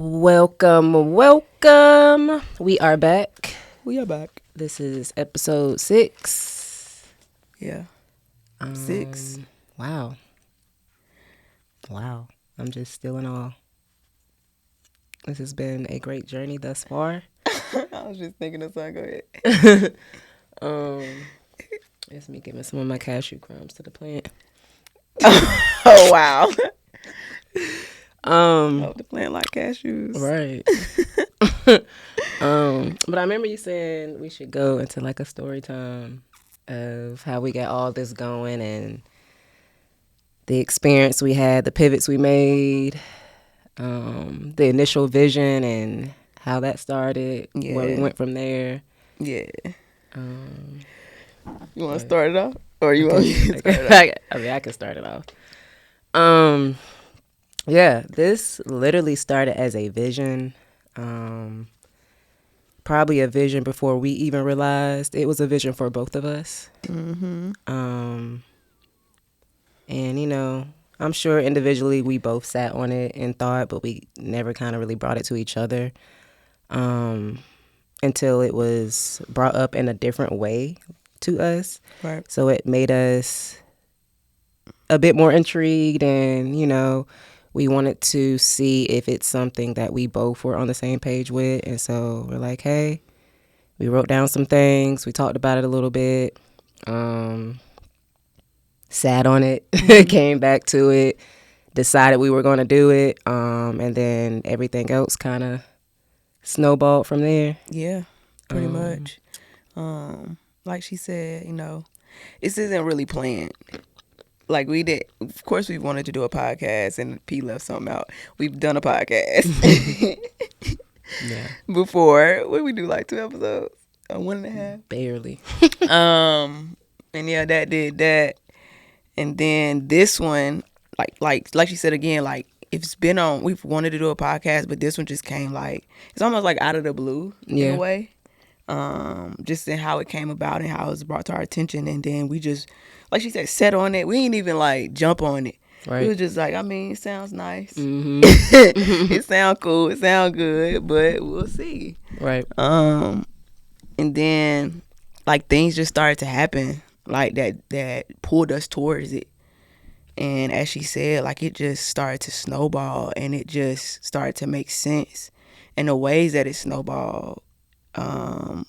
Welcome. We are back. This is episode 6. Yeah. 6. Wow. I'm just still in awe. This has been a great journey thus far. I was just thinking of something. Go ahead. It's me giving some of my cashew crumbs to the plant. Oh, wow. The plant like cashews. Right. But I remember you saying we should go into like a story time of how we got all this going and the experience we had, the pivots we made, the initial vision and how that started, where we went from there. Yeah. You want to start it off? Or you want me to start it off? I mean, I can start it off. Yeah, this literally started as a vision. Probably a vision before we even realized it was a vision for both of us. Mm-hmm. And, you know, I'm sure individually we both sat on it and thought, but we never kind of really brought it to each other until it was brought up in a different way to us. Right. So it made us a bit more intrigued and, you know, we wanted to see if it's something that we both were on the same page with. And so we're like, hey, we wrote down some things. We talked about it a little bit. Sat on it, came back to it, decided we were going to do it. And then everything else kind of snowballed from there. Yeah, pretty much. Like she said, you know, this isn't really planned. Like we did, of course we wanted to do a podcast and P left something out. We've done a podcast before. What did we do, like 2 episodes? 1.5? Barely. And yeah, that did that. And then this one, like she said again, like it's been on, we've wanted to do a podcast, but this one just came like, it's almost like out of the blue in a way. Just in how it came about and how it was brought to our attention. And then we just, like she said, set on it. We ain't even like jump on it. Right. It was just like, I mean, it sounds nice. Mm-hmm. It sounds cool. It sounds good, but we'll see. Right. And then like things just started to happen like that pulled us towards it. And as she said, like it just started to snowball and it just started to make sense. And the ways that it snowballed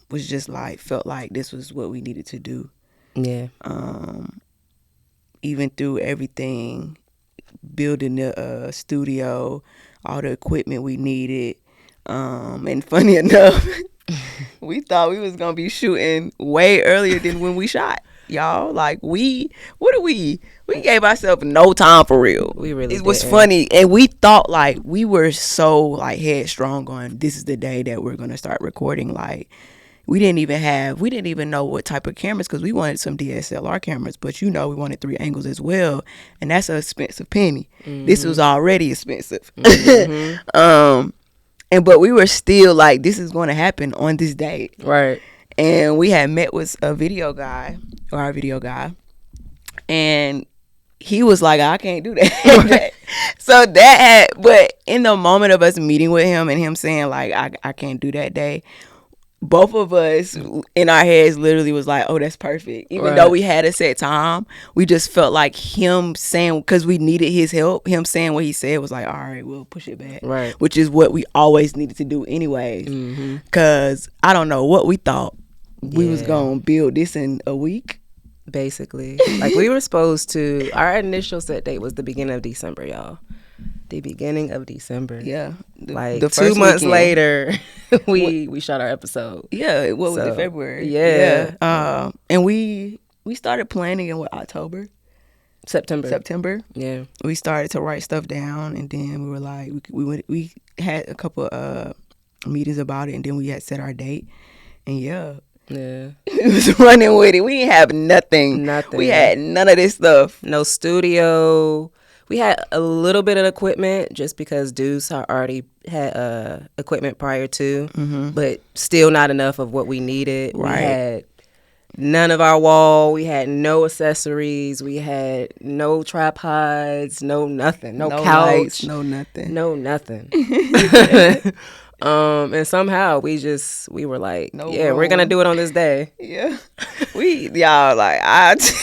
was just like, felt like this was what we needed to do. Yeah. Even through everything, building the studio, all the equipment we needed. And funny enough, we thought we was going to be shooting way earlier than when we shot. Y'all, like we gave ourselves no time for real. We really It was funny. And we thought like we were so like headstrong on this is the day that we're going to start recording. Like we didn't even know what type of cameras, because we wanted some DSLR cameras, but you know we wanted 3 angles as well, and that's an expensive penny. Mm-hmm. This was already expensive. Mm-hmm. But we were still like, this is going to happen on this day. Right. And we had met with our video guy, and he was like, I can't do that. So but in the moment of us meeting with him and him saying like, I can't do that day, both of us in our heads literally was like, oh, that's perfect. Even though we had a set time, we just felt like him saying, because we needed his help, him saying what he said was like, all right, we'll push it back. Right. Which is what we always needed to do anyways. Because I don't know what we thought. We was going to build this in a week. Basically. Like we were supposed to, our initial set date was the beginning of December, y'all. The beginning of December. Yeah. Like the 2 months later, we shot our episode. Yeah. What was it, February? Yeah. And we started planning in October? September. Yeah. We started to write stuff down, and then we were like, we had a couple meetings about it, and then we had set our date. And yeah. It was running with it. We didn't have nothing. We had none of this stuff. No studio. We had a little bit of equipment just because Deuce already had equipment prior to, but still not enough of what we needed. Right. We had none of our wall. We had no accessories. We had no tripods, no nothing, no couch, lights, no nothing. no nothing. And somehow we were like, we're gonna do it on this day. Yeah, y'all like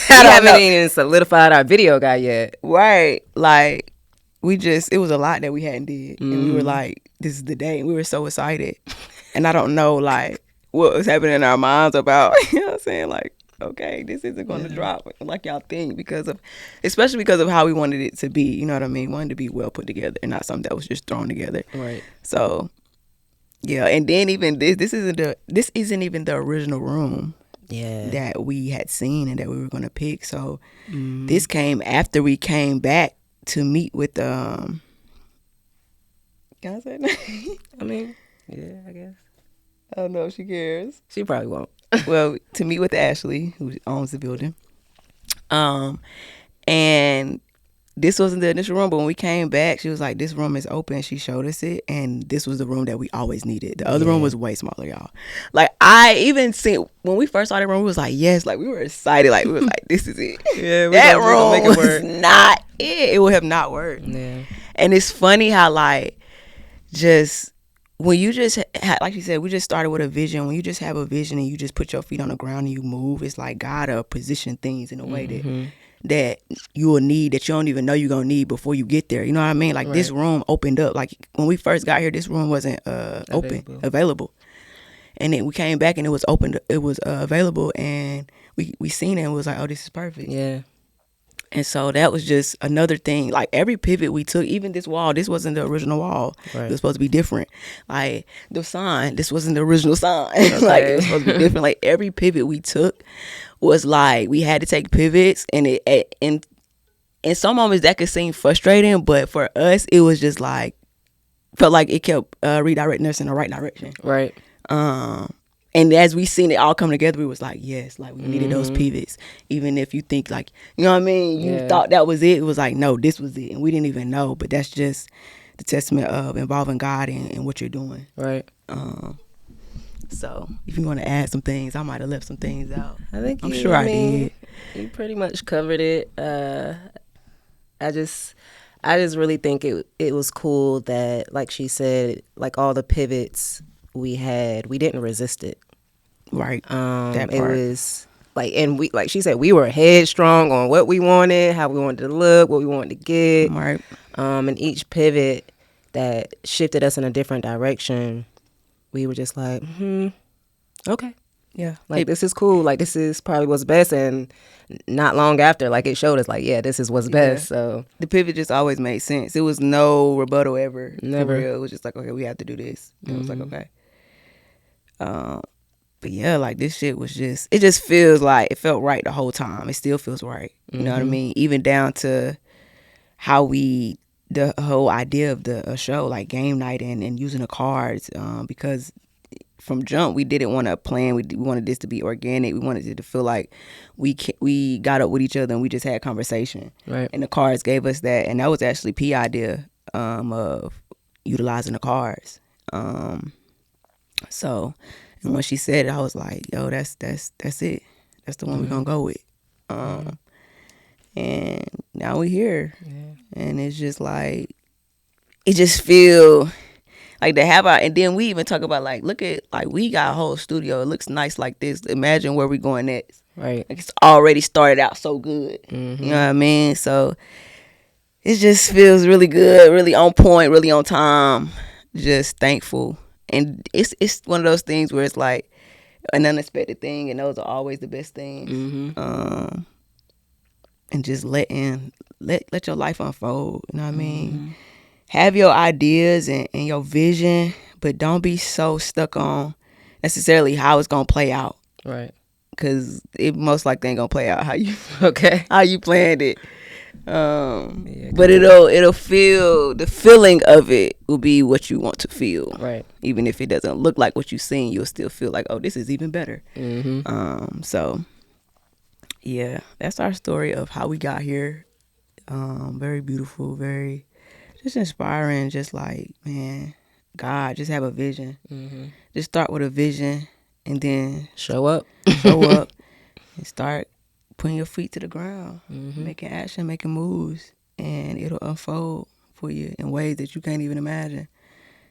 we haven't even solidified our video guy yet. Right, like it was a lot that we hadn't did, and we were like, this is the day. And we were so excited, and I don't know like what was happening in our minds about, you know what I'm saying, like, okay, this isn't going to drop like y'all think, especially because of how we wanted it to be, you know what I mean? Wanted to be well put together and not something that was just thrown together. Right. So, yeah, and then even this isn't even the original room that we had seen and that we were going to pick. So, this came after we came back to meet with can I say that? I mean, yeah, I guess. I don't know if she cares. She probably won't. Well, to meet with Ashley, who owns the building. And this wasn't the initial room, but when we came back, she was like, this room is open. She showed us it, and this was the room that we always needed. The other room was way smaller, y'all. Like, I even seen, when we first saw the room, we was like, yes, like, we were excited. Like, we was like, this is it. Yeah, that room make it work. Was not it. It would have not worked. Yeah. And it's funny how, like, just... when you just like she said, we just started with a vision. When you just have a vision and you just put your feet on the ground and you move, it's like God will position things in a way that you will need, that you don't even know you're gonna need before you get there. You know what I mean? Like this room opened up. Like when we first got here, this room wasn't available. And then we came back and it was open. It was available, and we seen it and was like, oh, this is perfect. Yeah. And so that was just another thing. Like every pivot we took, even this wall, this wasn't the original wall. Right. It was supposed to be different. Like the sign, this wasn't the original sign. Okay. Like it was supposed to be different. Like every pivot we took was like we had to take pivots, and in some moments that could seem frustrating, but for us it was just like felt like it kept redirecting us in the right direction. Right. And as we seen it all come together, we was like, yes, like we needed those pivots. Even if you think like, you know what I mean? You thought that was it. It was like, no, this was it. And we didn't even know. But that's just the testament of involving God in what you're doing. Right. So if you want to add some things, I might have left some things out. I'm sure I did. You pretty much covered it. I just really think it was cool that, like she said, like all the pivots we didn't resist it. Right. That part. It was like, and we, like she said, we were headstrong on what we wanted, how we wanted to look, what we wanted to get. Right. And each pivot that shifted us in a different direction, we were just like, okay. Yeah. Like, this is cool. Like, this is probably what's best. And not long after, like, it showed us, like, yeah, this is what's best. So the pivot just always made sense. It was no rebuttal ever. Never. For real. It was just like, okay, we have to do this. And it was like, okay. But yeah, like this shit was just, it just feels like it felt right the whole time. It still feels right. You know what I mean? Even down to how the whole idea of the show, like game night and using the cards, because from jump we didn't want to plan. We wanted this to be organic. We wanted it to feel like we got up with each other and we just had conversation. Right. And the cards gave us that, and that was actually P idea of utilizing the cards. So, and when she said it, I was like, yo, that's it. That's the one we're gonna go with. And now we're here. Yeah. And it's just like, it just feel like to have our, and then we even talk about like, look at, like we got a whole studio. It looks nice like this. Imagine where we going next. Right. Like it's already started out so good. You know what I mean? So it just feels really good, really on point, really on time. Just thankful. And it's one of those things where it's like an unexpected thing, and those are always the best things. And just let your life unfold. You know what I mean? Have your ideas and your vision, but don't be so stuck on necessarily how it's gonna play out. Right. Because it most likely ain't gonna play out how you planned it. But it'll feel, the feeling of it will be what you want to feel. Right. Even if it doesn't look like what you've seen, you'll still feel like, oh, this is even better. So yeah, that's our story of how we got here. Very beautiful, very just inspiring. Just like, man, God, just have a vision. Just start with a vision and then show up. and start putting your feet to the ground, making action, making moves, and it'll unfold for you in ways that you can't even imagine.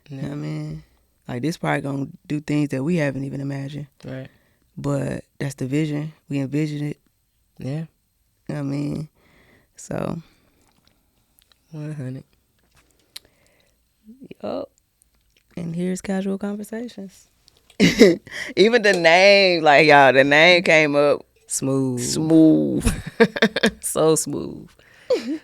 You know what I mean? Like, this probably gonna do things that we haven't even imagined. Right. But that's the vision. We envision it. Yeah. You know what I mean? So 100. Yup. And here's Casual Conversations. Even the name, like, y'all, the name came up Smooth. so smooth.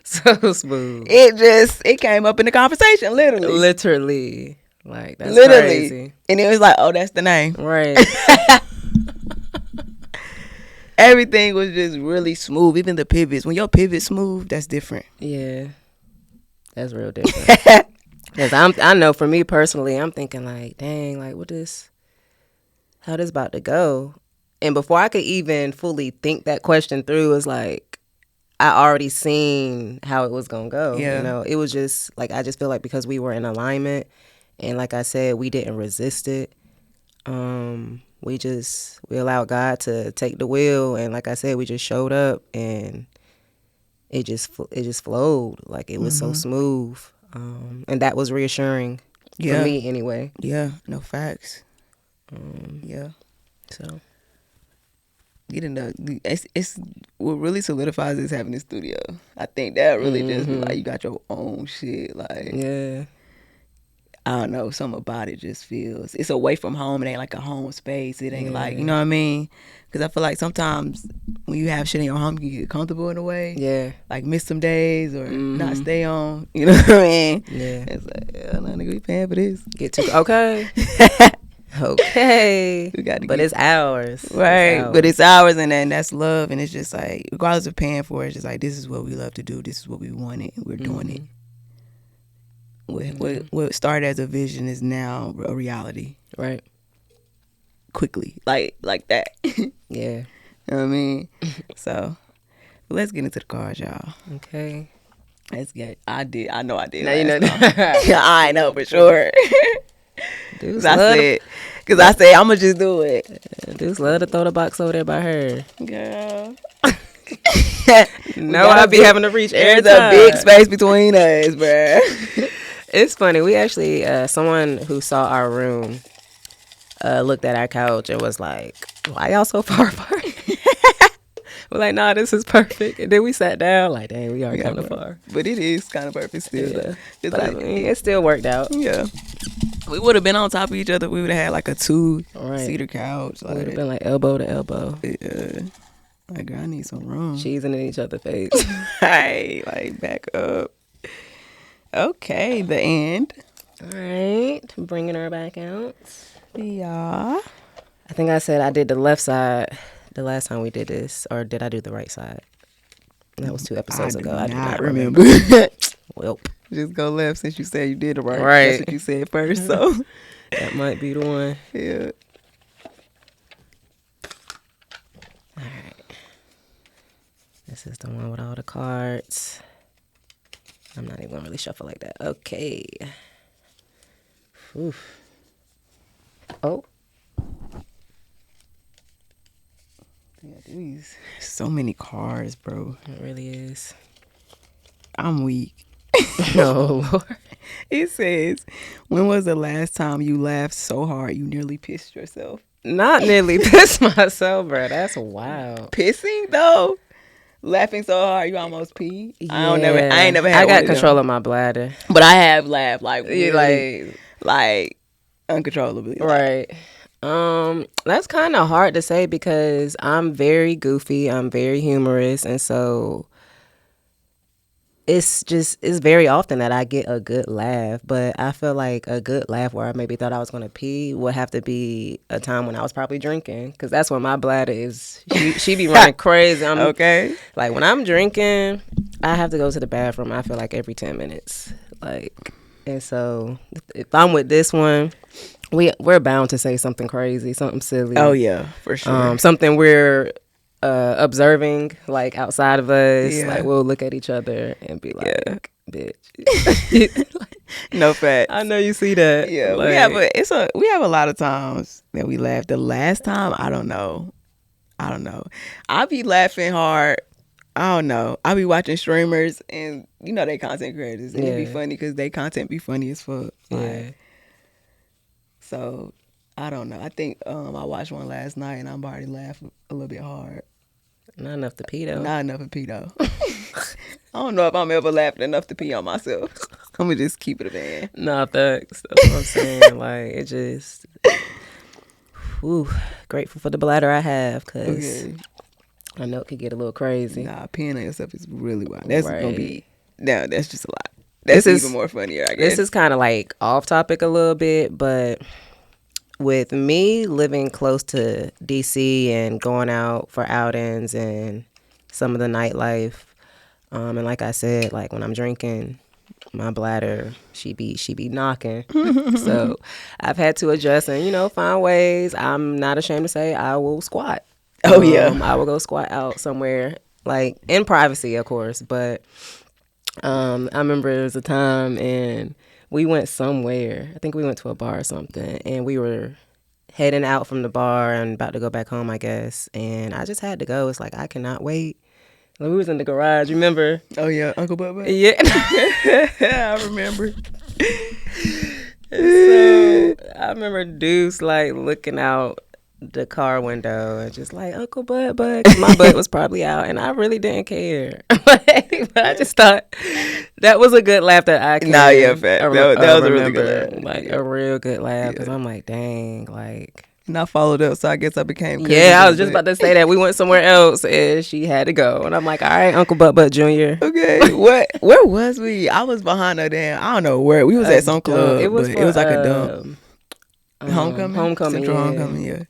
So smooth. It came up in the conversation, Literally. Like, that's literally. crazy. And it was like, oh, that's the name. Right. Everything was just really smooth. Even the pivots. When your pivot's smooth, that's different. Yeah. That's real different. Because I know for me personally, I'm thinking like, dang, like how this about to go? And before I could even fully think that question through, it's like, I already seen how it was going to go. Yeah. You know, it was just like, I just feel like because we were in alignment and like I said, we didn't resist it. We allowed God to take the wheel. And like I said, we just showed up and it just flowed. Like it was so smooth. And that was reassuring for me anyway. Yeah, no facts. Yeah. So getting it's what really solidifies is having a studio. I think that really just be like you got your own shit. Like, yeah, I don't know, something about it just feels it's away from home. It ain't like a home space. It ain't like, you know what I mean? Because I feel like sometimes when you have shit in your home, you get comfortable in a way. Yeah, like miss some days or not stay on. You know what I mean? Yeah, it's like, yeah, no, nigga, we paying for this. Get to okay. Okay, but it's ours, right? It's ours. But it's ours, and then that's love, and it's just like, regardless of paying for it, it's just like this is what we love to do. This is what we wanted, and we're doing it. What started as a vision is now a reality, right? Quickly, like that. Yeah, you know what I mean. So let's get into the cards, y'all. Okay, let's get. I know I did. Now you know. I know for sure. Dudes Because I said I'm gonna just do it. Dudes love to throw the box over there by her. Girl. No, I be having to reach every There's time. a big space between us, bruh. It's funny. We actually, someone who saw our room looked at our couch and was like, why y'all so far apart? We're like, nah, this is perfect. And then we sat down like, dang, we are kind of far. But it is kind of perfect still. Yeah. It's but like, I mean, it still worked out. Yeah. We would have been on top of each other. We would have had like a two-seater couch. Like, we would have been like elbow to elbow. Yeah. Like, girl, I need some room. Cheesing in each other's face. Hey, like, back up. Okay, the end. All right. Bringing her back out. Yeah. I think I said I did the left side the last time we did this. Or did I do the right side? That was 2 episodes ago. I do not remember. Welp. Just go left since you said you did it right. Right. That's what you said first, so. That might be the one. Yeah. All right. This is the one with all the cards. I'm not even going to really shuffle like that. Okay. Oof. Oh. Yeah, these so many cards, bro. It really is. I'm weak. Oh, Lord. It says, when was the last time you laughed so hard you nearly pissed yourself? Not nearly pissed myself, bro. That's wild. Pissing, though? Laughing so hard you almost pee? Yeah. I ain't never had I got one of control them. of my bladder. But I have laughed, like, Yeah, really, like uncontrollably. Right. That's kind of hard to say because I'm very goofy. I'm very humorous. And so it's very often that I get a good laugh. But I feel like a good laugh where I maybe thought I was going to pee would have to be a time when I was probably drinking. Because that's when my bladder is, she be running crazy. Okay. Like when I'm drinking, I have to go to the bathroom, I feel like every 10 minutes. Like, and so if I'm with this one, we're bound to say something crazy, something silly. Oh yeah, for sure. Something we're observing, like outside of us. Yeah. Like we'll look at each other and be like, "Bitch." No fact. I know you see that. Yeah, like, we have a lot of times that we laugh. The last time, I don't know. I don't know. I be laughing hard. I don't know. I be watching streamers and you know they content creators and it be funny because they content be funny as fuck. Like, so I don't know. I think I watched one last night and I'm already laughing a little bit hard. Not enough to pee though. Not enough to pee though. I don't know if I'm ever laughing enough to pee on myself. I'm gonna just keep it a man. Nah, facts. That's what I'm saying. Like it just. Whew, grateful for the bladder I have because I know it could get a little crazy. Nah, peeing on yourself is really wild. That's gonna be. No, that's just a lot. This is even more funnier, I guess. This is kind of like off topic a little bit, but with me living close to DC and going out for outings and some of the nightlife, and like I said, like when I'm drinking, my bladder she be knocking. So I've had to adjust and find ways. I'm not ashamed to say I will squat. I will go squat out somewhere, like in privacy, of course, but. I remember there was a time and we went somewhere. I think we went to a bar or something, and we were heading out from the bar and about to go back home, I guess. And I just had to go. It's like I cannot wait. Like, we was in the garage. Remember? Oh yeah, Uncle Bubba. Yeah, I remember. So I remember Deuce like looking out the car window and just like, Uncle Bud, 'cause my butt was probably out and I really didn't care. But I just thought that was a good laugh that I can Nah, yeah, fact. That was a really good laugh. Like a real good laugh because I'm like, dang, like. And I followed up, so I guess I became I was just about to say that. We went somewhere else and she had to go. And I'm like, all right, Uncle Butt Jr. Okay, where was we? I was behind her damn. I don't know where. We was at some club. It was like a dump. Homecoming. Central Homecoming, yeah.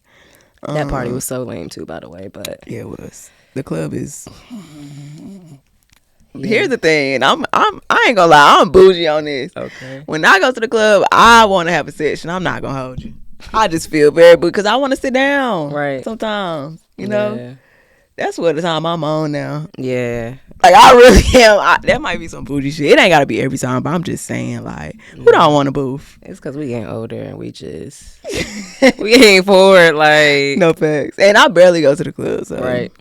That party was so lame too, by the way. But yeah, it was. The club is. Yeah. Here's the thing. I ain't gonna lie. I'm bougie on this. Okay. When I go to the club, I want to have a session. I'm not gonna hold you. I just feel very bougie because I want to sit down. Right. Sometimes, you know. That's what the time I'm on now. Yeah. Like I really am. That might be some bougie shit. It ain't gotta be every time, but I'm just saying, like, who don't want a booth? It's because we getting older and we just we ain't forward. Like no facts. And I barely go to the club, so right.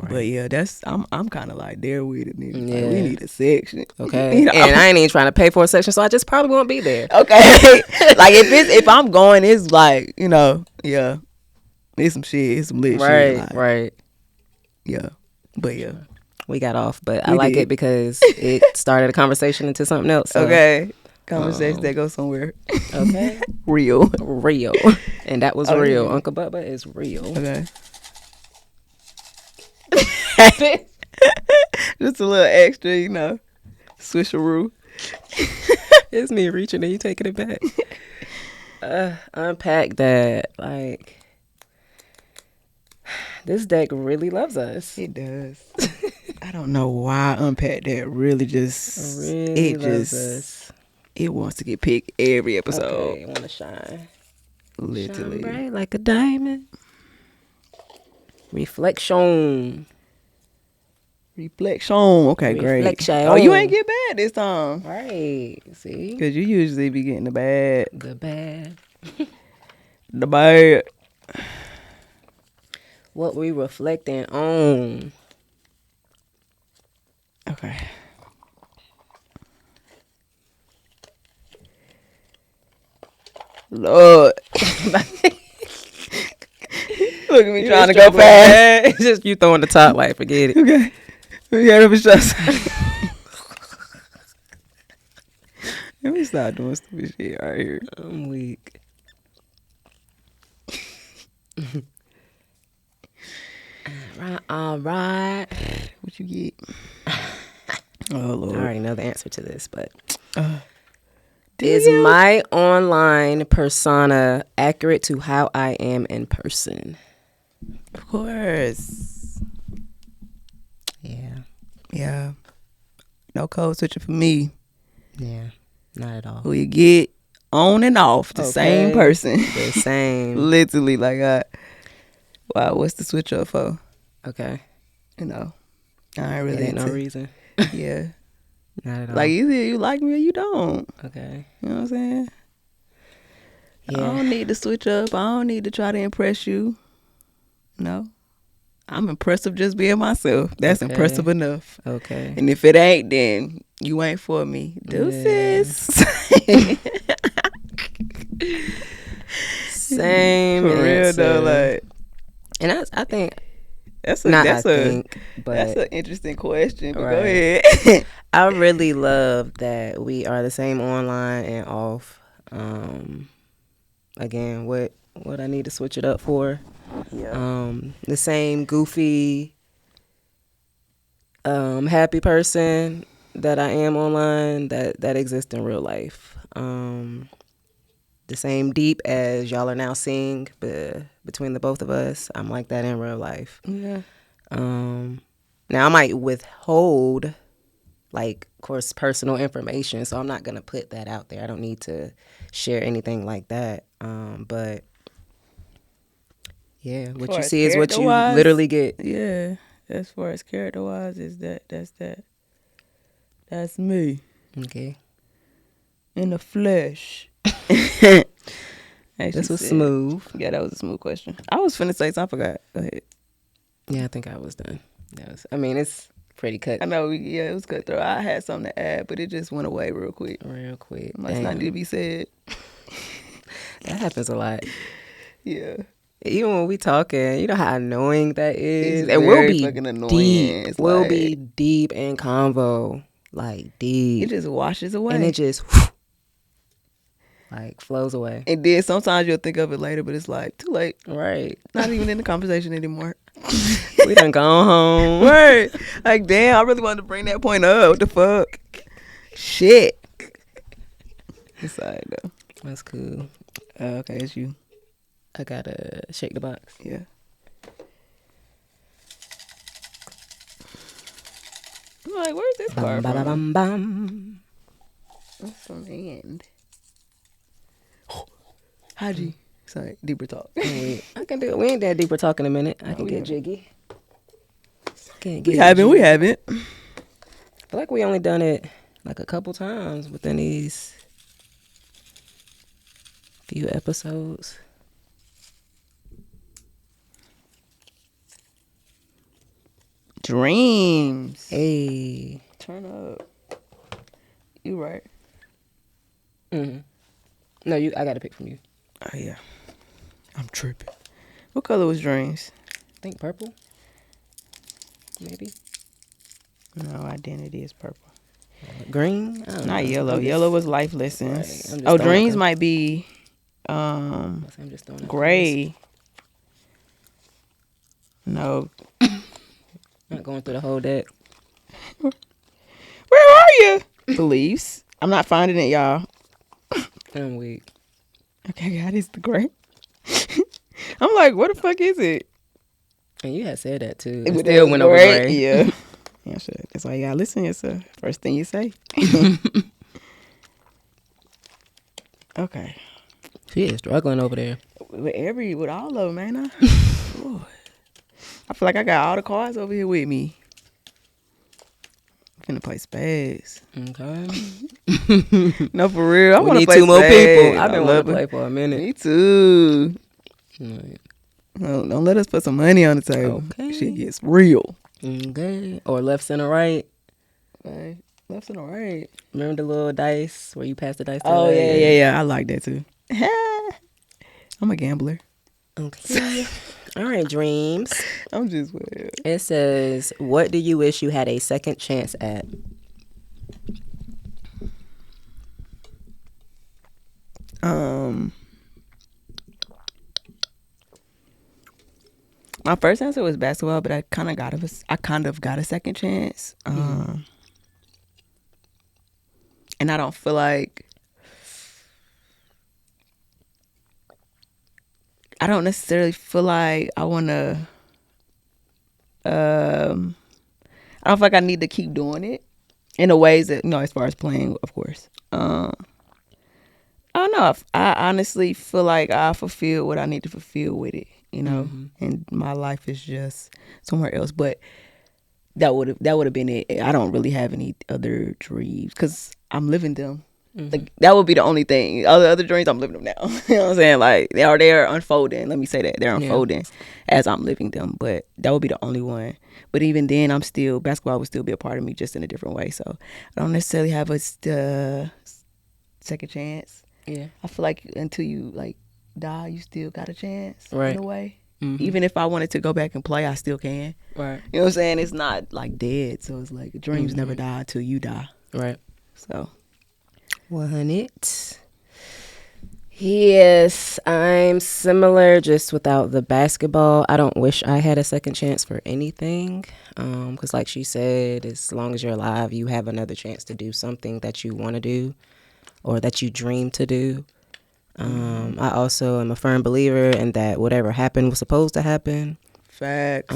But yeah, I'm kind of like there with it, nigga. Yeah. Like, we need a section, okay? And I ain't even trying to pay for a section, so I just probably won't be there. Okay. Like if I'm going, it's like it's some shit, it's some lit shit. Like, right. Yeah, but yeah. We got off, but I like it because it started a conversation into something else. So. Okay. Conversation that goes somewhere. Okay. Real. And that was real. Yeah. Uncle Bubba is real. Okay. Just a little extra, swisheroo. It's me reaching and you taking it back. Unpack that, like, this deck really loves us. It does. I don't know why Unpack that really loves us. It wants to get picked every episode. Okay, it want to shine. Literally. Shine bright like a diamond. Reflection. Okay, great. Oh, you ain't get bad this time. Right. See? Because you usually be getting the bad. The bad. The bad. What we reflecting on. Okay. Lord. Look at me trying to go fast. It's just you throwing the top like, forget it. Okay. We got up a shot. Let me stop doing stupid shit right here. I'm weak. All right. What you get? Oh, Lord. I already know the answer to this, but is my online persona accurate to how I am in person? Of course. Yeah. No code switching for me. Yeah, not at all. Who you get on and off the same person. The same. Literally, like, wow, what's the switch up for? Okay. I ain't really ain't no reason. Yeah. Not at all. Like, either you like me or you don't. Okay. You know what I'm saying? Yeah. I don't need to switch up. I don't need to try to impress you. No. I'm impressive just being myself. That's Okay. impressive enough. Okay. And if it ain't, then you ain't for me. Deuces. Same For real answer. though, like, and I think that's an interesting question. But go right. ahead. I really love that we are the same online and off. Again, what I need to switch it up for? Yeah. The same goofy, happy person that I am online that exists in real life. The same deep as y'all are now seeing between the both of us. I'm like that in real life. Yeah. Now I might withhold, like, of course, personal information, so I'm not gonna put that out there. I don't need to share anything like that. But yeah, what you see is what you literally get. Yeah. As far as character wise, that's me Okay. in the flesh. This was smooth. Yeah, that was a smooth question. I was finna say something, I forgot. Go ahead. Yeah, I think I was done. It's pretty cut. I know, it was cutthroat. I had something to add, but it just went away real quick. Must not need to be said. That happens a lot. Yeah. Even when we talking, you know how annoying that is. It's And we'll very be fucking annoying. deep. It's We'll like, be deep in convo. Like, deep. it just washes away. And it just, like, flows away. And then sometimes you'll think of it later, but it's like, too late. Right. Not even in the conversation anymore. We done gone home. Right. Like, damn, I really wanted to bring that point up. What the fuck? Shit. It's all right, though. That's cool. Okay, it's you. I gotta shake the box. Yeah. I'm like, where's this card from? Bum, bum. That's from the end. Haji. Sorry, deeper talk. I can do it. We ain't that deeper talk in a minute. I can get jiggy. We haven't. I feel like we only done it like a couple times within these few episodes. Dreams. Hey. Turn up. You right. Mm-hmm. No, I gotta pick from you. Oh, yeah. I'm tripping. What color was dreams? I think purple. Maybe. No, identity is purple. Green? Not yellow. Yellow was life lessons. Right. Oh, dreams might be I'm just gray. No. Not going through the whole deck. Where are you? Beliefs. I'm not finding it, y'all. I'm weak. Okay, God, it's the gray. I'm like, what the fuck is it? And you had said that too. It still went over gray. gray. Yeah. Yeah, sure. That's why you gotta listen to yourself. First thing you say. Okay. She is struggling over there. With all of them, ain't I? Lord. I feel like I got all the cards over here with me. I'm finna play spades. Okay. No, for real. I we want to need play two more spades. people. I've been wanting to play for a minute. Me too. Right. Don't let us put some money on the table. Okay. Shit gets real. Okay. Or left, center, right. Right. Left, center, right. Remember the little dice where you pass the dice to Oh, the yeah. I like that too. I'm a gambler. Okay. All right, dreams. I'm just weird. It says, what do you wish you had a second chance at? My first answer was basketball, but I kind of got a second chance. And I don't feel like I don't necessarily feel like I want to. I don't feel like I need to keep doing it in the ways that as far as playing, of course. I don't know. I honestly feel like I fulfilled what I need to fulfill with it, and my life is just somewhere else. But that would have been it. I don't really have any other dreams because I'm living them. Like, that would be the only thing. Other dreams, I'm living them now. You know what I'm saying? Like, they're unfolding. Let me say that. They're unfolding as I'm living them. But that would be the only one. But even then, basketball would still be a part of me, just in a different way. So I don't necessarily have a second chance. Yeah. I feel like until you, like, die, you still got a chance, Right. in a way. Even if I wanted to go back and play, I still can. Right. You know what I'm saying? It's not, like, dead. So it's like dreams never die until you die. Right. So 100. Yes, I'm similar, just without the basketball. I don't wish I had a second chance for anything. Because like she said, as long as you're alive, you have another chance to do something that you want to do or that you dream to do. I also am a firm believer in that whatever happened was supposed to happen. facts.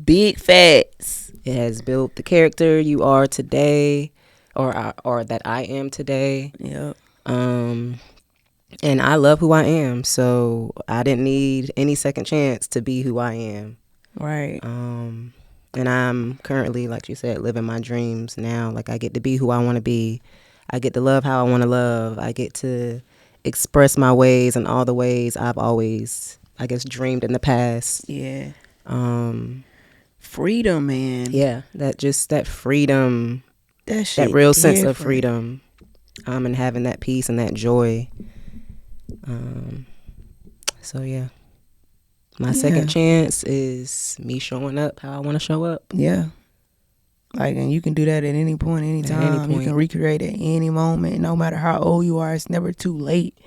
Big facts. It has built the character you are today, or that I am today. Yep. And I love who I am, so I didn't need any second chance to be who I am. Right. And I'm currently, like you said, living my dreams now. Like, I get to be who I want to be. I get to love how I want to love. I get to express my ways in all the ways I've always, I guess, dreamed in the past. Yeah. Freedom, man. Yeah, that freedom, That shit that real sense different. of freedom, and having that peace and that joy. So yeah, my second chance is me showing up how I want to show up. Yeah. Like, and you can do that at any point, any time. You can recreate at any moment, no matter how old you are. It's never too late.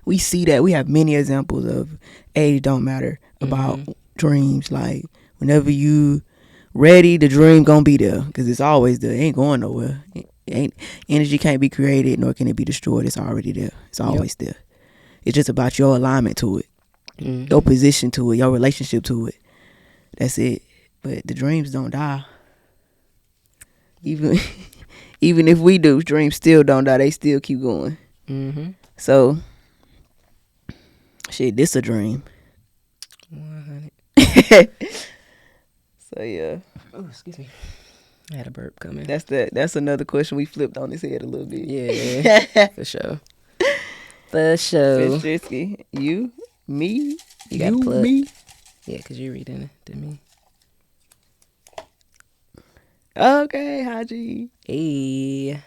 We see that. We have many examples of age don't matter about dreams. Like, whenever you ready, the dream gonna be there, because it's always there. It ain't going nowhere. Energy can't be created, nor can it be destroyed. It's already there. It's always there. It's just about your alignment to it, your position to it, your relationship to it. That's it. But the dreams don't die. Even if we do, dreams still don't die. They still keep going. So, shit, this a dream. 100. So yeah. Oh, excuse me. I had a burp coming. That's another question we flipped on his head a little bit. Yeah, for sure. For sure. Fitz, you, me, You got you, plugged. me. Yeah, because you reading it to me. Okay, Haji. Hey.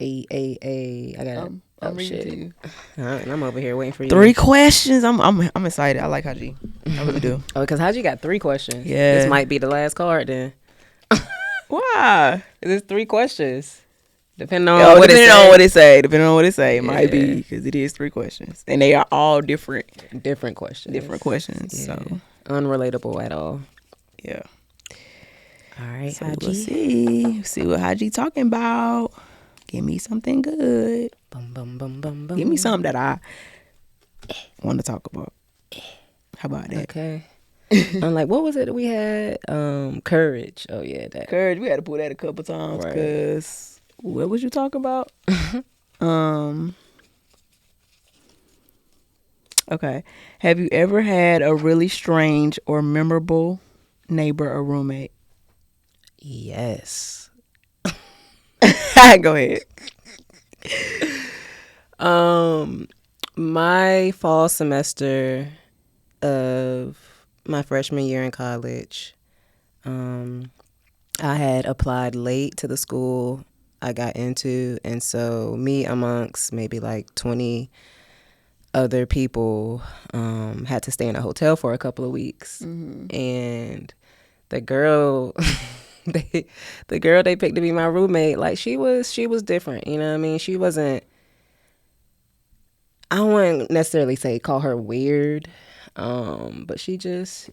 I got it. I'm reading to you. And I'm over here waiting for you. 3 questions. I'm excited. I like Haji. I really do. Oh, because Haji got 3 questions. Yeah. This might be the last card then. Why? It's 3 questions. Depending on Oh, what depending it on say. what it say. Depending on what it say, it might be, Yeah. because it is 3 questions, and they are all different. Different questions. Different questions. Yeah. So Unrelatable at all. yeah. All right, So Haji. we'll see what Haji talking about. Give me something good. Bum, bum, bum, bum, bum. Give me something that I want to talk about. How about that? Okay. I'm like, what was it that we had? Courage. Oh yeah, that. Courage. We had to put that a couple times, Right. because what was you talking about? Okay. Have you ever had a really strange or memorable neighbor or roommate? Yes. Go ahead. My fall semester of my freshman year in college, I had applied late to the school I got into, and so me amongst maybe like 20 other people had to stay in a hotel for a couple of weeks. And the girl the girl they picked to be my roommate, like she was different, you know what I mean? She wasn't, I wouldn't necessarily call her weird, but she just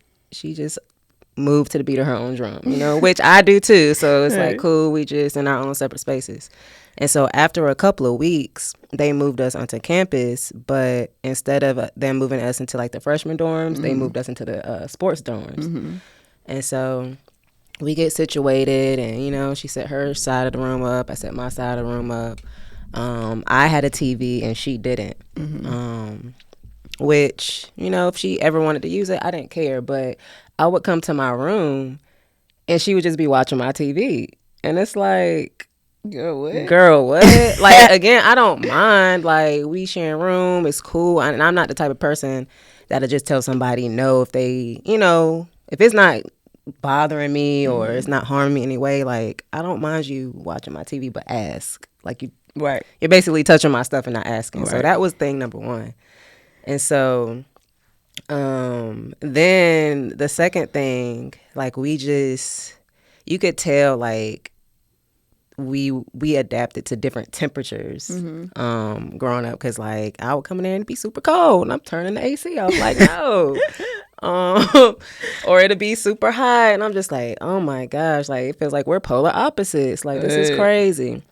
moved to the beat of her own drum, you know, which I do too. So it's like, cool, we just in our own separate spaces. And so after a couple of weeks, they moved us onto campus, but instead of them moving us into like the freshman dorms, they moved us into the sports dorms. And so we get situated, and, you know, she set her side of the room up. I set my side of the room up. I had a TV and she didn't, which, you know, if she ever wanted to use it, I didn't care. But I would come to my room and she would just be watching my TV. And it's like, Girl, what? Girl, what? Like, again, I don't mind. Like, we sharing room. It's cool. And I'm not the type of person that'll just tell somebody no if they, if it's not bothering me or it's not harming me anyway. Like, I don't mind you watching my TV, but ask. Like, Right. you're basically touching my stuff and not asking. Right. So that was thing number one. And so then the second thing, like, you could tell, like, we adapted to different temperatures growing up, because like I would come in there and it'd be super cold and I'm turning the AC off, like, no. Or it'd be super hot and I'm just like, oh my gosh, like it feels like we're polar opposites, like this is crazy.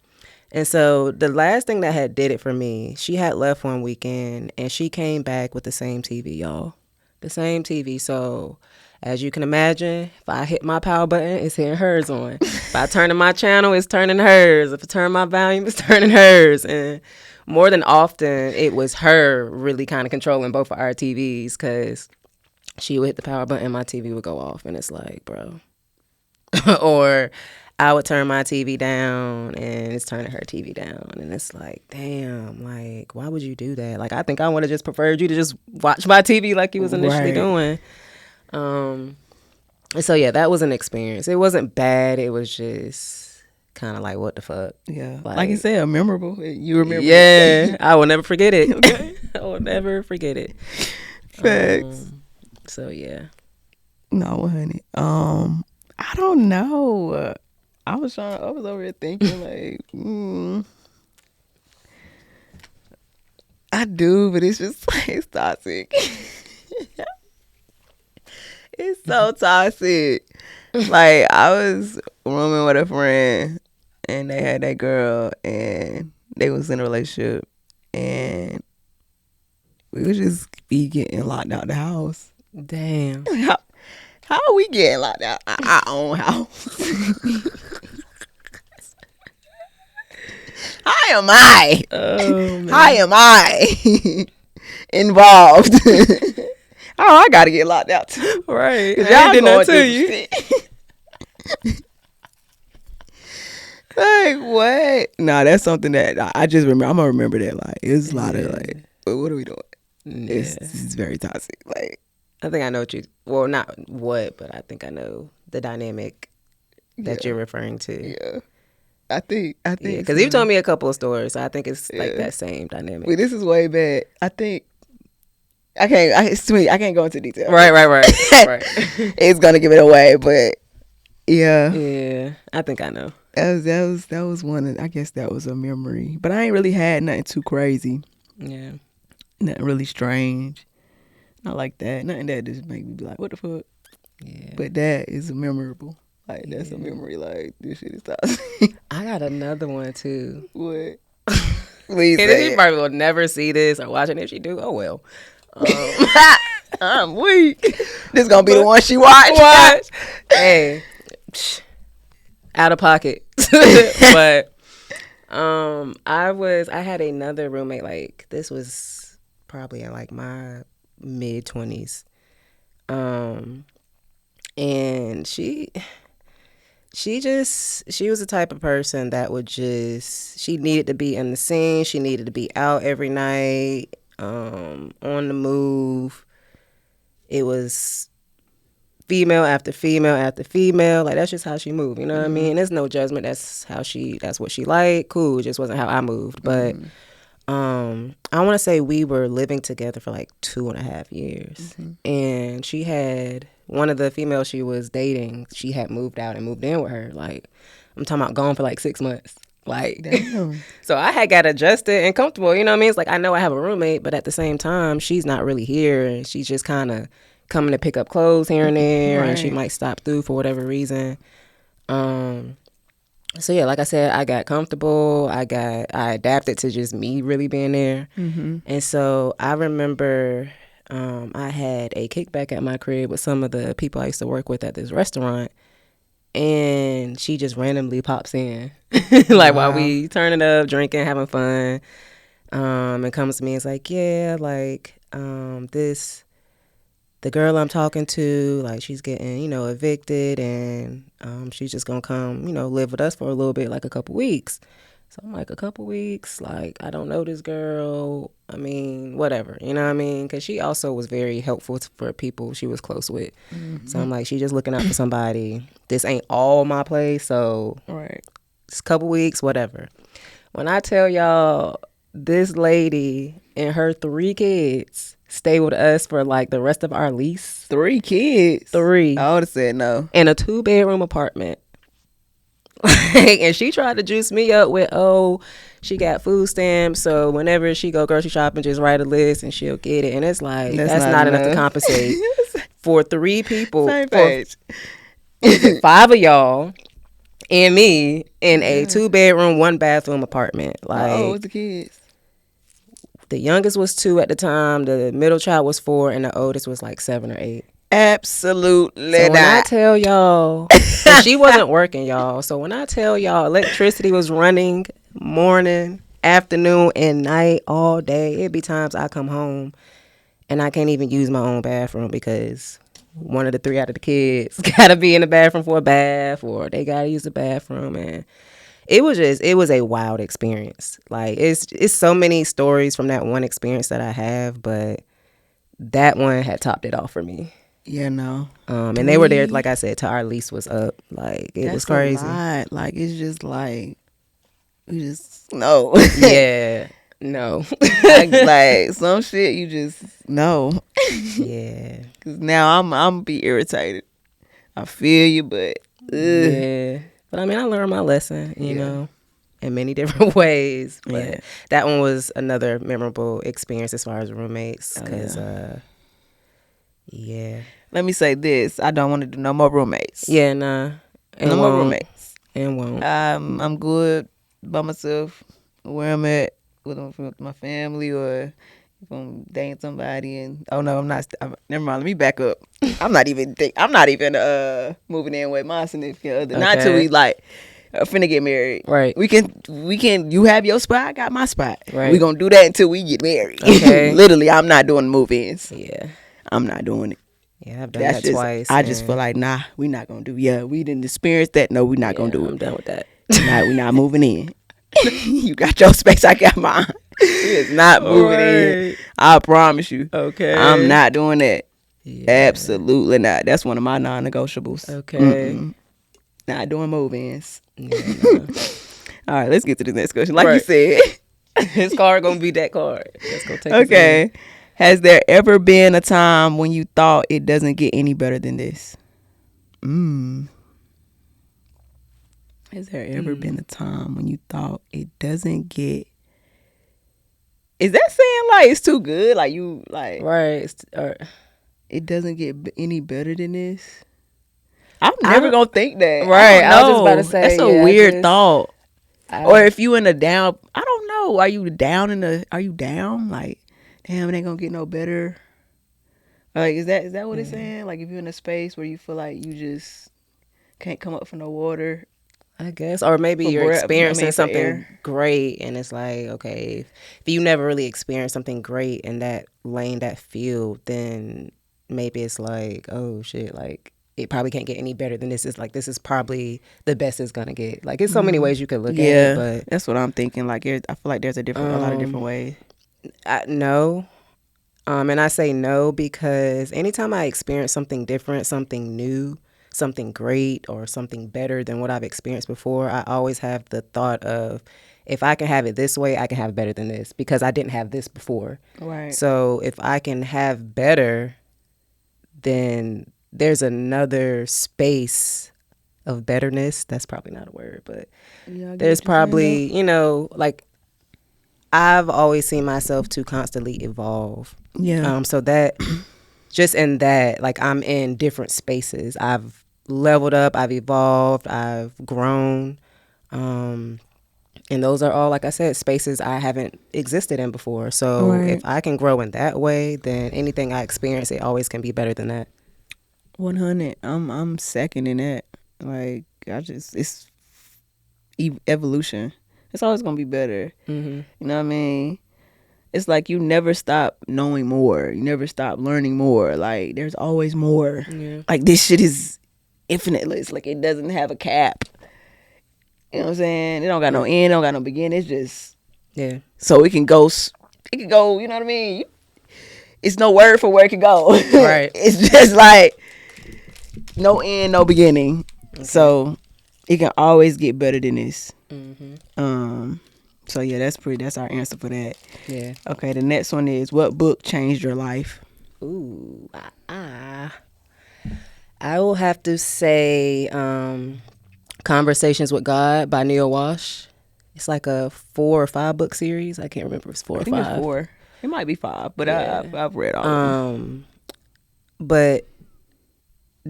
And so the last thing that had did it for me, she had left one weekend and she came back with the same TV, y'all. The same TV. So as you can imagine, if I hit my power button, it's hitting hers on. If I turn to my channel, it's turning hers. If I turn my volume, it's turning hers. And more than often, it was her really kind of controlling both of our TVs, because she would hit the power button and my TV would go off. And it's like, bro. Or I would turn my TV down and it's turning her TV down. And it's like, damn, like, why would you do that? Like, I think I would have just preferred you to just watch my TV like you was initially doing. So yeah, that was an experience. It wasn't bad. It was just kind of like, what the fuck? Yeah. Like you said, memorable. You remember it. I will never forget it. Okay. I will never forget it. Facts. So yeah. No, honey. I don't know. I was over here thinking like, I do, but it's just like, it's toxic. It's so toxic. Like, I was rooming with a friend and they had that girl and they was in a relationship and we would just be getting locked out the house. Damn. How are we getting locked out our own house? How am I? Oh, man. How am I involved? Oh, I gotta get locked out too. Right. Y'all did going that to through you. shit. Like, what? Nah, that's something that I just remember. I'm gonna remember that. Like, it's a lot of like, what are we doing? Yeah. It's very toxic. Like, I think I know not what, but I think I know the dynamic that you're referring to. yeah. I think. Because you've told me a couple of stories, so I think it's like that same dynamic. Wait, this is way back. I think. It's sweet. I can't go into detail. Right. Right. It's gonna give it away, but yeah. Yeah, I think I know. That was one. I guess that was a memory, but I ain't really had nothing too crazy. Yeah, Nothing really strange. Not like that. Nothing that just make me be like, what the fuck? yeah. But that is memorable. Like, that's a memory. Like, this shit is toxic. I got another one too. What? Please And say she it. probably will never see this or watch it. If she do, oh well. I'm weak. This gonna be the one she watch. Hey, out of pocket. But I had another roommate. Like, this was probably in like my mid-20s, and she was the type of person that would she needed to be in the scene. She needed to be out every night, on the move. It was female after female after female. Like, that's just how she moved, you know what I mean? There's no judgment. That's what she liked. Cool. It just wasn't how I moved. But I want to say we were living together for like 2.5 years. And she had one of the females she was dating, she had moved out and moved in with her. Like, I'm talking about gone for like 6 months. Like, Damn. So I had got adjusted and comfortable, you know what I mean? It's like, I know I have a roommate, but at the same time, she's not really here, and she's just kind of coming to pick up clothes here and there, and she might stop through for whatever reason. So yeah, like I said, I got comfortable. I adapted to just me really being there. And so I remember I had a kickback at my crib with some of the people I used to work with at this restaurant. And she just randomly pops in, like, while we turning up, drinking, having fun, and comes to me and is like, yeah, like, this the girl I'm talking to, like, she's getting, evicted, and she's just gonna come, live with us for a little bit, like a couple weeks. So I'm like, a couple weeks? Like, I don't know this girl. I mean, whatever, you know what I mean? Because she also was very helpful for people she was close with. So I'm like, she just looking out for somebody. This ain't all my place, so Right. it's a couple weeks, whatever. When I tell y'all, this lady and her 3 kids stay with us for like the rest of our lease. 3 kids. 3. I would have said no. In a 2-bedroom apartment. And she tried to juice me up with, she got food stamps, so whenever she go grocery shopping, just write a list and she'll get it. And it's like, that's not enough to compensate for 3 people. Same page. 5 of y'all and me in a 2-bedroom, 1-bathroom apartment. Like, How old was the kids? The youngest was 2 at the time, the middle child was 4, and the oldest was like 7 or 8. Absolutely So when I not. tell y'all, she wasn't working, y'all. So when I tell y'all, electricity was running morning, afternoon, and night all day. It'd be times I come home and I can't even use my own bathroom because one of the 3 out of the kids gotta be in the bathroom for a bath, or they gotta use the bathroom. And it was a wild experience. Like, it's so many stories from that one experience that I have, but that one had topped it off for me. Yeah, no. And they were there, like I said, till our lease was up. Like, it was crazy. A lot. Like, it's just like, you just no. Yeah, no. like some shit you just no. Yeah. Cause now I'm be irritated. I feel you, but yeah. But I mean, I learned my lesson, you know, in many different ways. But that one was another memorable experience as far as roommates, because Let me say this: I don't want to do no more roommates. Yeah, nah. And no more roommates. And won't. I'm good by myself, where I'm at with my family, or if I'm dating somebody. And oh no, I'm not. Never mind. Let me back up. I'm not even moving in with my significant other. Not till we like finna get married. Right. We can. You have your spot. I got my spot. Right. We gonna do that until we get married. Okay. Literally, I'm not doing move-ins. Yeah. I'm not doing it. Yeah, I've done that twice. I just feel like, nah, we not gonna do. Yeah, we didn't experience that. No, we not gonna do it. I'm done with that. We not moving in. You got your space. I got mine. We is not moving in. I promise you. Okay. I'm not doing that. Yeah. Absolutely not. That's one of my non-negotiables. Okay. Not doing move-ins. Yeah. All right, let's get to the next question. Like you said, his card gonna be that card. Let's go take it. Okay. Has there ever been a time when you thought it doesn't get any better than this? Has there ever been a time when you thought it doesn't get? Is that saying like it's too good? Like you like right? It doesn't get any better than this. I'm never gonna think that. Right? I was just about to say that's a weird thought. Or if you in a down, I don't know. Are you down Are you down? Like, damn, it ain't gonna get no better. Like, is that what it's saying? Like, if you're in a space where you feel like you just can't come up for no water, I guess, or maybe you're experiencing something great, and it's like, okay, if you never really experienced something great in that lane, that field, then maybe it's like, oh shit, like it probably can't get any better than this. It's like, this is probably the best it's gonna get. Like, it's so many ways you could look at it, but that's what I'm thinking. Like, I feel like there's a lot of different ways. No. And I say no because anytime I experience something different, something new, something great, or something better than what I've experienced before, I always have the thought of, if I can have it this way, I can have better than this because I didn't have this before. Right. So if I can have better, then there's another space of betterness. That's probably not a word, but there's probably, like, I've always seen myself to constantly evolve. Yeah. So that, just in that, like, I'm in different spaces. I've leveled up, I've evolved, I've grown. And those are all, like I said, spaces I haven't existed in before. So if I can grow in that way, then anything I experience, it always can be better than that. 100. I'm seconding that. Like, it's evolution. It's always gonna be better. Mm-hmm. You know what I mean? it's like you never stop knowing more. You never stop learning more. Like there's always more. Yeah. Like this shit is infiniteless. Like it doesn't have a cap. You know what I'm saying? It don't got no end, don't got no beginning. It's just Yeah. so it can go. It can go. You know what I mean? It's no word for where it can go. Right. It's just like no end, no beginning. Okay. So it can always get better than this. Mm-hmm. So yeah, that's our answer for that. Yeah. Okay, the next one is, what book changed your life? Ooh. I will have to say Conversations with God by Neil Walsh. It's like a 4 or 5 book series. I can't remember if it's 4 or 5. It's 4. It might be 5, but Yeah. I've read all of them. But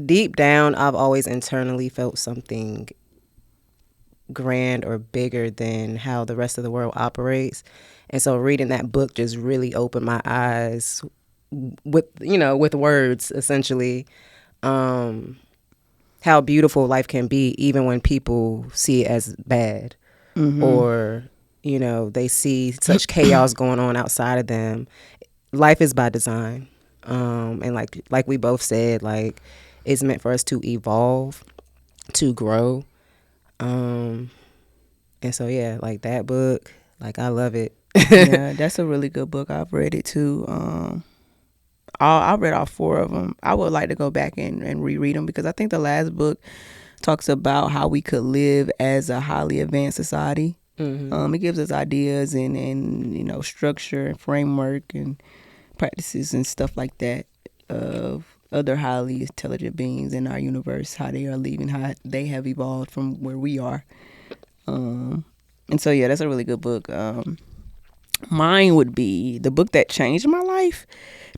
deep down, I've always internally felt something grand or bigger than how the rest of the world operates. And so reading that book just really opened my eyes with words, essentially, how beautiful life can be even when people see it as bad. Or they see such chaos going on outside of them. Life is by design, and like we both said, like it's meant for us to evolve, to grow, and so yeah, like that book, like I love it. Yeah, that's a really good book. I've read it too. I read all 4 of them. I would like to go back and reread them because I think the last book talks about how we could live as a highly advanced society. It gives us ideas and structure and framework and practices and stuff like that of other highly intelligent beings in our universe, how they are living, how they have evolved from where we are. And so yeah, that's a really good book. Mine would be the book that changed my life.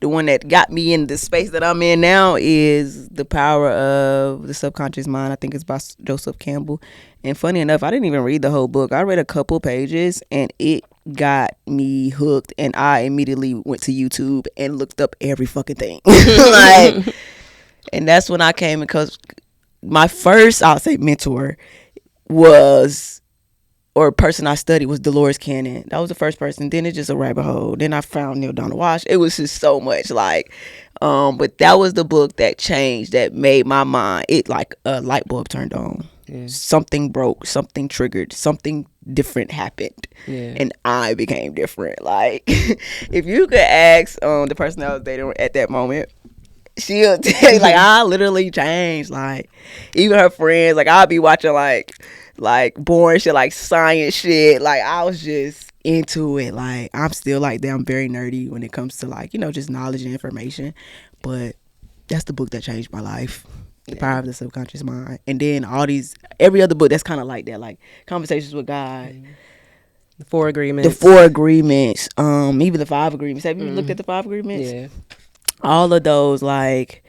The one that got me in the space that I'm in now is The Power of the Subconscious Mind. I think it's by Joseph Campbell. And funny enough, I didn't even read the whole book. I read a couple pages and it got me hooked. And I immediately went to YouTube and looked up every fucking thing. And that's when I came, because my first, I'll say, mentor was, or person I studied, was Dolores Cannon. That was the first person. Then it's just a rabbit hole. Then I found Neil Donald Walsh. It was just so much but that was the book that changed, that made my mind, it like a light bulb turned on. Yeah. Something broke, something triggered, something different happened. Yeah. And I became different. Like, if you could ask the person I was dating at that moment, she'll tell you, like, I literally changed. Like, even her friends, like, I'll be watching like boring shit, like science shit. Like, I was just into it. Like, I'm still like that. I'm very nerdy when it comes to like, just knowledge and information. But that's the book that changed my life. The Power of the Subconscious Mind. And then every other book that's kind of like that, like Conversations with God. The 4 Agreements. Even the 5 Agreements. Have you looked at the 5 Agreements? Yeah. All of those, like,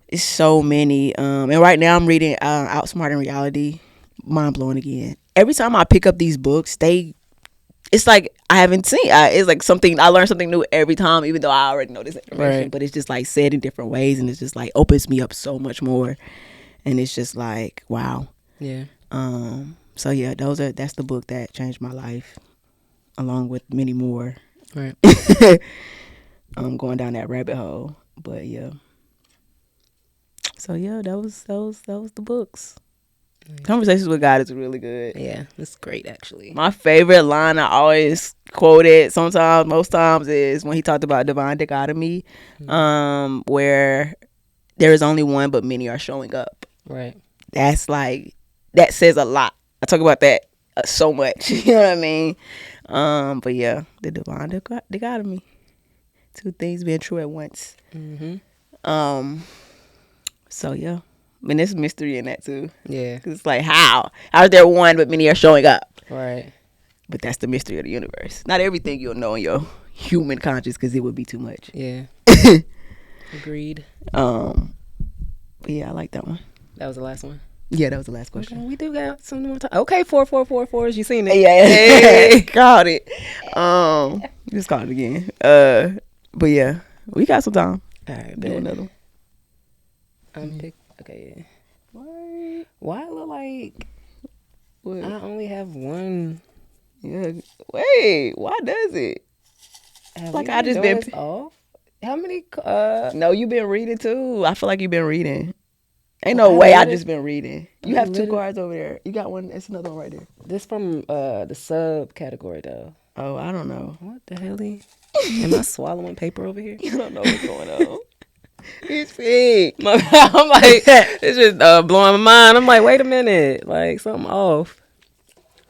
it's so many. And right now I'm reading Outsmarting Reality. Mind blowing again. Every time I pick up these books, it's like I haven't seen. It's like something, I learn something new every time, even though I already know this information. Right. But it's just like said in different ways, and it's just like opens me up so much more. And it's just like, wow. Yeah. So yeah, that's the book that changed my life, along with many more. Right. Going down that rabbit hole, but yeah. So yeah, that was the books. Conversations with God is really good. Yeah, it's great, actually. My favorite line I always quote it most times is when he talked about divine dichotomy, where there is only one, but many are showing up. Right. That's like, that says a lot. I talk about that so much. You know what I mean? But yeah, the divine dichotomy. 2 things being true at once. So yeah. I mean, there's mystery in that too. Yeah. Cause it's like, how is there one but many are showing up? Right. But that's the mystery of the universe. Not everything you'll know in your human conscious, because it would be too much. Yeah. Agreed. But yeah, I like that one. That was the last one. Yeah, that was the last question. Okay, we do got some more time. Okay, 4. You seen it? Yeah. Hey. Caught it. Just caught it again. But yeah, we got some time. All right, do another one. Okay, yeah. Why I look like I only have one? Yeah. Wait, why does it? Like I just been. Off. How many? No, you been reading too. I feel like you been reading. Ain't no way I just been reading. You have two cards over there. You got one. It's another one right there. This from the sub category though. Oh, I don't know. What the hell? Am I swallowing paper over here? You don't know what's going on. It's fake. I'm like, it's just blowing my mind. I'm like, wait a minute, like something off.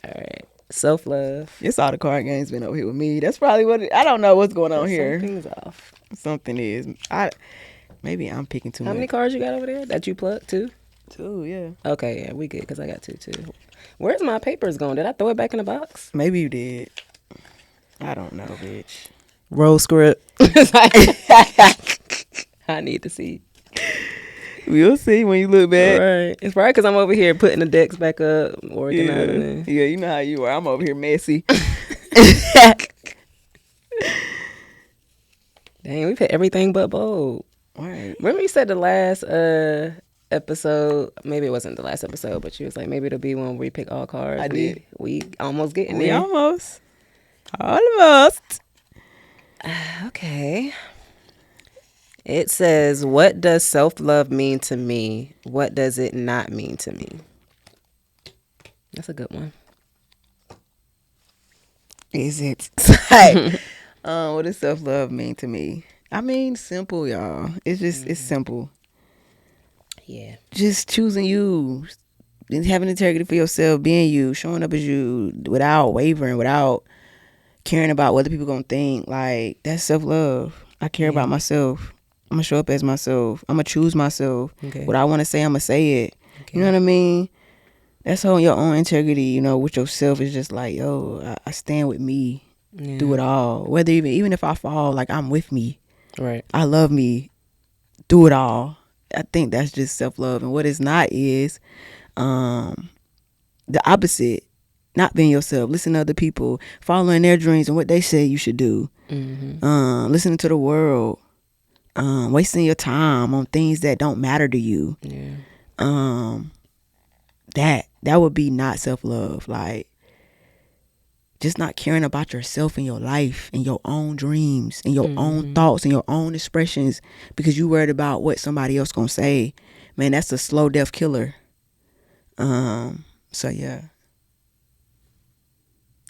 All right, self-love. It's all the card games been over here with me. That's probably what I don't know what's going on here. Something's off. Something is. Maybe I'm picking too much. How many cards you got over there that you plucked? Two? Two, yeah. Okay, yeah, we good because I got two too. Where's my papers going? Did I throw it back in the box? Maybe you did. I don't know, bitch. Roll script. I need to see. We'll see when you look back. Right. It's probably because I'm over here putting the decks back up, organizing it. Yeah, you know how you are. I'm over here messy. Dang, we've hit everything but bold. Right. Remember you said the last episode, maybe it wasn't the last episode, but you was like, maybe it'll be when we pick all cards. I did. We almost getting We there. almost. Okay. It says, what does self-love mean to me? What does it not mean to me? That's a good one. Is it? What does self-love mean to me? I mean, simple, y'all. It's just, it's simple. Yeah. Just choosing you, having integrity for yourself, being you, showing up as you without wavering, without caring about what other people gonna think. Like, that's self-love. I care about myself. I'm gonna show up as myself. I'm gonna choose myself. Okay. What I want to say, I'm gonna say it. Okay. You know what I mean? That's holding your own integrity, you know, with yourself. Is just like, yo, I stand with me. Yeah. Do it all. Whether even if I fall, like, I'm with me. Right. I love me. Do it all. I think that's just self-love. And what it's not is the opposite. Not being yourself. Listening to other people. Following their dreams and what they say you should do. Mm-hmm. Listening to the world. Wasting your time on things that don't matter to you. Yeah. That would be not self-love. Like, just not caring about yourself and your life and your own dreams and your own thoughts and your own expressions because you worried about what somebody else gonna say. Man, that's a slow death killer. So yeah,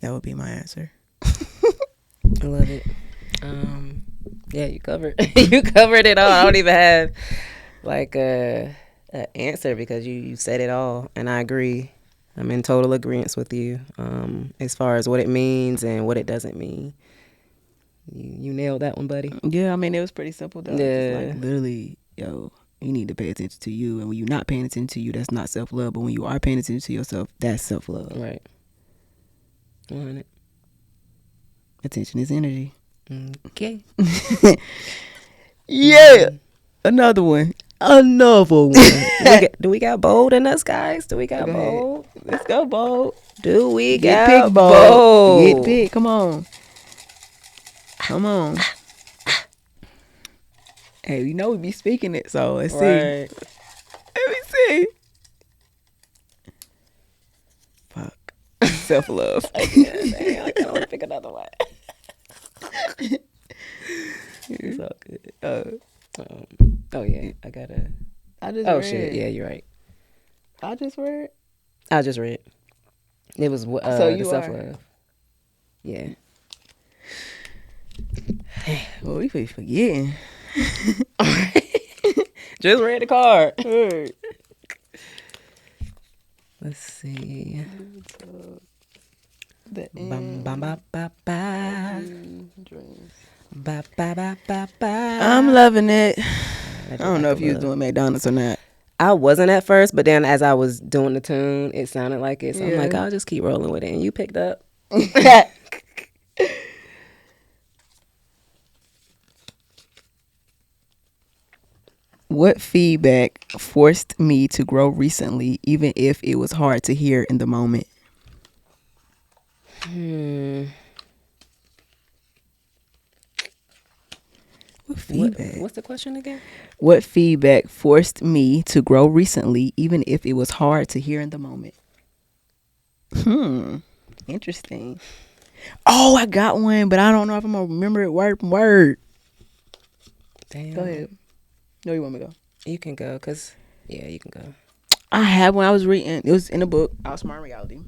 that would be my answer. I love it. Yeah, you covered you covered it all. I don't even have like a answer because you said it all, and I agree. I'm in total agreement with you as far as what it means and what it doesn't mean. You nailed that one, buddy. Yeah, I mean, it was pretty simple though. Yeah. Just like, literally, yo, you need to pay attention to you, and when you're not paying attention to you, that's not self-love. But when you are paying attention to yourself, that's self-love. Right. 100. Attention is energy. Okay. Yeah. Another one. Do we got bold in us, guys? Do we got bold? Let's go, bold. Do we Get got big, bold? Get big. Come on. Come on. Hey, you know we be speaking it, so let's see. Right. Let me see. Fuck. Self-love. I kind of want to pick another one. It's all good. Oh yeah, I gotta. I just Oh read. shit, yeah, you're right. I just read. I just read. It was So you the self-love. Yeah. Well, we be forgetting. Just read the card. Let's see. The Bum, bum, ba, ba, ba. dreams. Ba, ba, ba, ba, ba. I'm loving it. I I don't know if you was doing McDonald's or not. I wasn't at first, but then as I was doing the tune, it sounded like it. So I'm Yeah. like, I'll just keep rolling with it. And you picked up. What feedback forced me to grow recently, even if it was hard to hear in the moment? What feedback? What's the question again? What feedback forced me to grow recently, even if it was hard to hear in the moment? Interesting. Oh, I got one, but I don't know if I'm gonna remember it word from word. Damn. Go ahead. No, you want me to go? You can go, cause you can go. I have one I was reading. It was in a book, Outsmart Reality.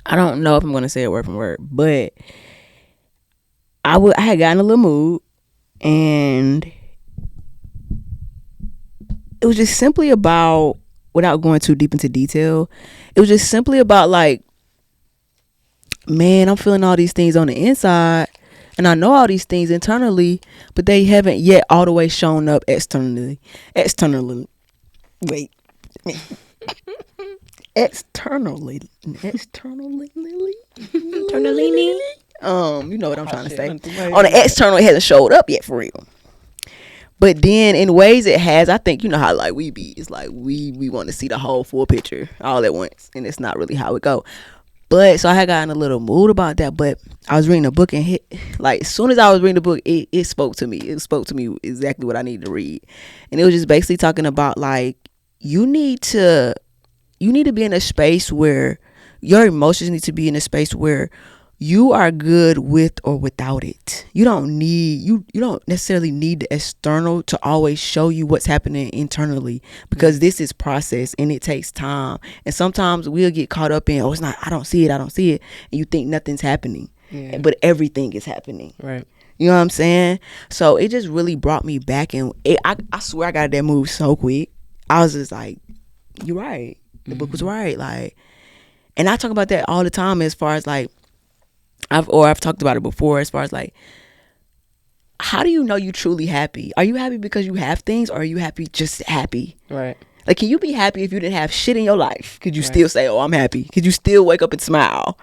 I don't know if I'm gonna say it word from word, but I had gotten a little mood, and it was just simply about, without going too deep into detail, it was just simply about like, man, I'm feeling all these things on the inside, and I know all these things internally, but they haven't yet all the way shown up externally. Wait. Externally. You know what I'm trying to say. On the external, it hasn't showed up yet for real. But then in ways it has. I think you know how like we be. It's like we want to see the whole full picture all at once, and it's not really how it go. But so I had gotten a little mood about that. But I was reading a book, and like as soon as I was reading the book, it spoke to me. It spoke to me exactly what I needed to read, and it was just basically talking about like you need to be in a space where your emotions need to be in a space where you are good with or without it. You don't necessarily need the external to always show you what's happening internally, because this is process and it takes time. And sometimes we'll get caught up in, it's not, I don't see it, and you think nothing's happening. Yeah. But everything is happening. Right. You know what I'm saying? So it just really brought me back, and I swear I got that move so quick. I was just like, you're right. The book was right. Like, and I talk about that all the time as far as like, I've talked about it before as far as like, how do you know you truly happy? Are you happy because you have things, or are you happy just happy? Right. Like, can you be happy if you didn't have shit in your life? Could you still say, oh, I'm happy? Could you still wake up and smile?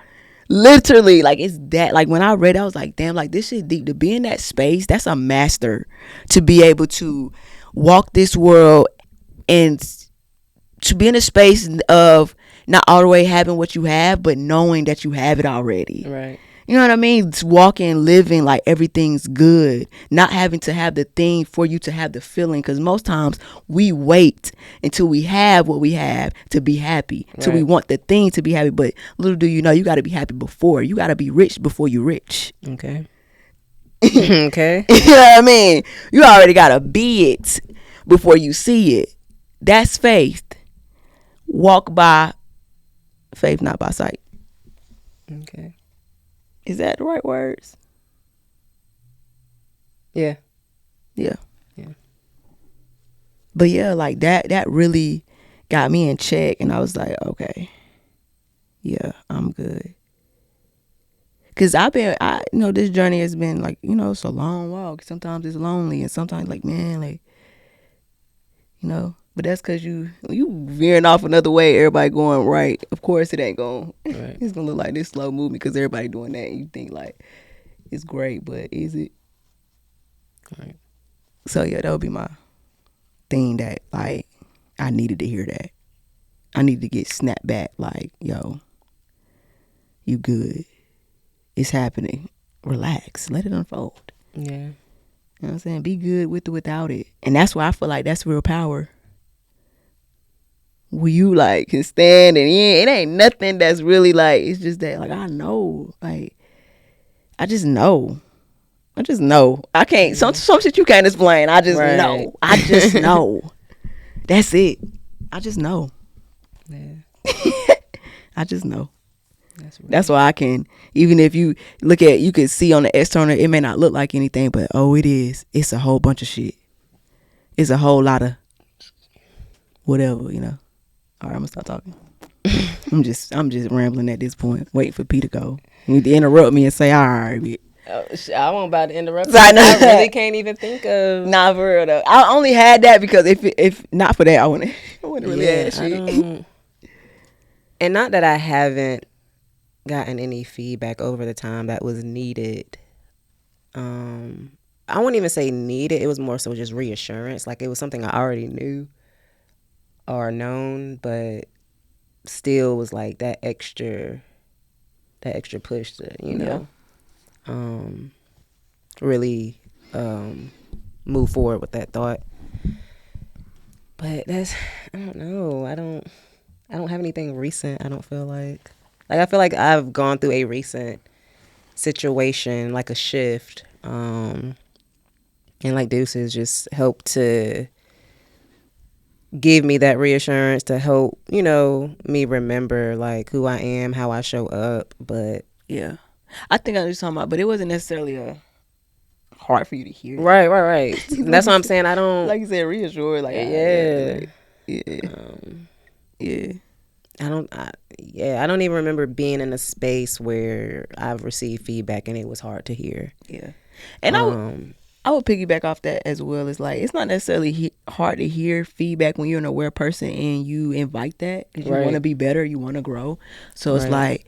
Literally, like, it's that, like, when I read it, I was like, damn, like, this shit deep. To be in that space, that's a master. To be able to walk this world and to be in a space of not all the way having what you have, but knowing that you have it already. Right. You know what I mean? It's walking, living like everything's good. Not having to have the thing for you to have the feeling. Because most times we wait until we have what we have to be happy. Right. Till we want the thing to be happy. But little do you know, you got to be happy before. You got to be rich before you rich. Okay. Okay. You know what I mean? You already got to be it before you see it. That's faith. Walk by faith, not by sight. Okay. Is that the right words? Yeah. Yeah. But yeah, like that really got me in check, and I was like, okay, yeah, I'm good. Cause this journey has been like, it's a long walk. Sometimes it's lonely, and sometimes like, man, like, but that's cause you veering off another way, everybody going right. Of course it ain't going. Right. It's gonna look like this slow movement because everybody doing that, and you think like it's great, but is it? Right. So yeah, that would be my thing, that like I needed to hear that. I needed to get snapped back, like, yo, you good. It's happening. Relax. Let it unfold. Yeah. You know what I'm saying? Be good with it, without it. And that's why I feel like that's real power. Where you like can stand, and it ain't nothing that's really like, it's just that like I know. Like I just know. I can't, some shit you can't explain. I just know. I just know. That's it. I just know. Yeah. I just know. That's why I can, even if you look at, you can see on the external, it may not look like anything, but it is. It's a whole bunch of shit. It's a whole lot of whatever, All right, I'm gonna stop talking. I'm just rambling at this point, waiting for P to go. You need to interrupt me and say, all right, bitch. I wasn't about to interrupt. I really can't even think of. Nah, for real though. I only had that because if not for that, I wouldn't really have shit. And not that I haven't gotten any feedback over the time that was needed. I wouldn't even say needed. It was more so just reassurance. Like, it was something I already knew or known, but still was like that extra push to, really move forward with that thought. But I don't know. I don't have anything recent. I don't feel like I feel like I've gone through a recent situation, like a shift. And like Deuces just helped to give me that reassurance to help, me remember like who I am, how I show up. But yeah, I think I was talking about, but it wasn't necessarily hard for you to hear. Right. That's what I'm saying. I don't, like you said, reassured. Like yeah, yeah. I don't even remember being in a space where I've received feedback and it was hard to hear. Yeah, and I would piggyback off that as well. It's like it's not necessarily hard to hear feedback when you're an aware person and you invite that because you want to be better, you want to grow. So it's like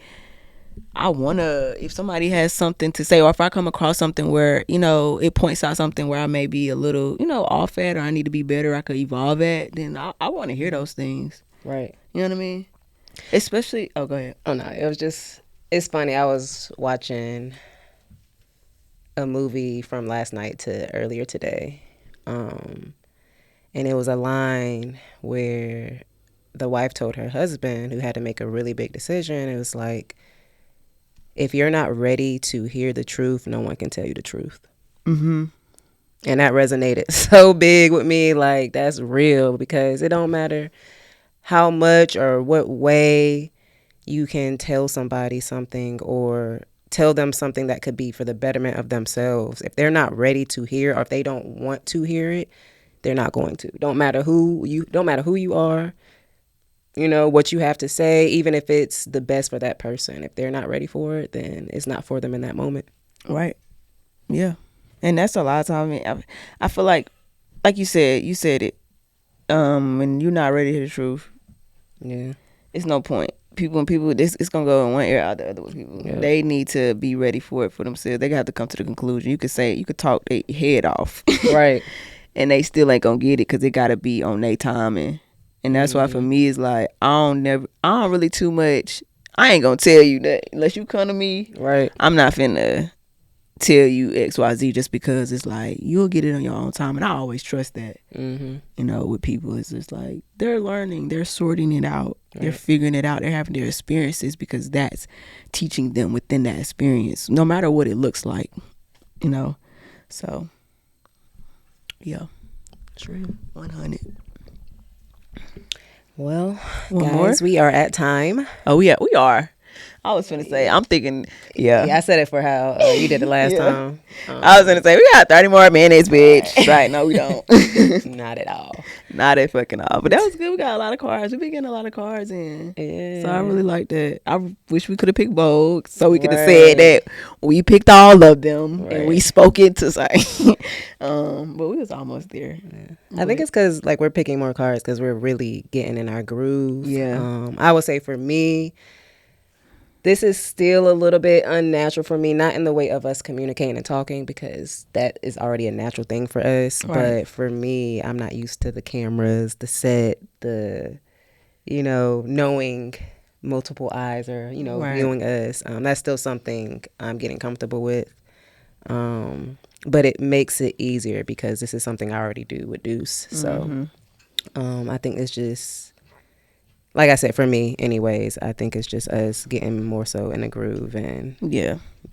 I want to, if somebody has something to say, or if I come across something where, it points out something where I may be a little, off at, or I need to be better, I could evolve at, then I want to hear those things. Right. You know what I mean? Especially, go ahead. Oh, no, it's funny. I was watching a movie from last night to earlier today. And it was a line where the wife told her husband, who had to make a really big decision, it was like, if you're not ready to hear the truth, no one can tell you the truth. Mm-hmm. And that resonated so big with me. Like, that's real, because it don't matter how much or what way you can tell somebody something or tell them something that could be for the betterment of themselves. If they're not ready to hear, or if they don't want to hear it, they're not going to. Don't matter who you are, what you have to say, even if it's the best for that person. If they're not ready for it, then it's not for them in that moment. Right. Yeah. And that's a lot of time. I feel like you said it. When you're not ready to hear the truth, yeah, it's no point. People, it's gonna go in one ear out the other with people. Yeah. They need to be ready for it for themselves. They got to come to the conclusion. You could talk their head off, right, and they still ain't gonna get it because it gotta be on their timing. And that's why for me it's like I don't really too much. I ain't gonna tell you that unless you come to me. Right. I'm not finna tell you XYZ just because it's like you'll get it on your own time, and I always trust that. Mm-hmm. With people, it's just like they're learning, they're sorting it out, they're figuring it out, they're having their experiences because that's teaching them within that experience, no matter what it looks like. So yeah, true. 100. Well, guys, we are at time. Oh yeah, we are. I was finna say, I'm thinking, yeah, I said it for how you did it last time. I was gonna say, we got 30 more minutes, bitch. Right, no, we don't. Not at all. Not at fucking all. But that was good. We got a lot of cards. We've been getting a lot of cards in. Yeah. So I really like that. I wish we could have picked both so we could have said that we picked all of them and we spoke into something. But we was almost there. Yeah. I think it's because like we're picking more cards because we're really getting in our groove. Yeah. I would say for me, this is still a little bit unnatural for me, not in the way of us communicating and talking, because that is already a natural thing for us. Right. But for me, I'm not used to the cameras, the set, the, knowing multiple eyes or, viewing us. That's still something I'm getting comfortable with. But it makes it easier because this is something I already do with Deuce. So I think it's just, like I said, for me anyways, I think it's just us getting more so in a groove and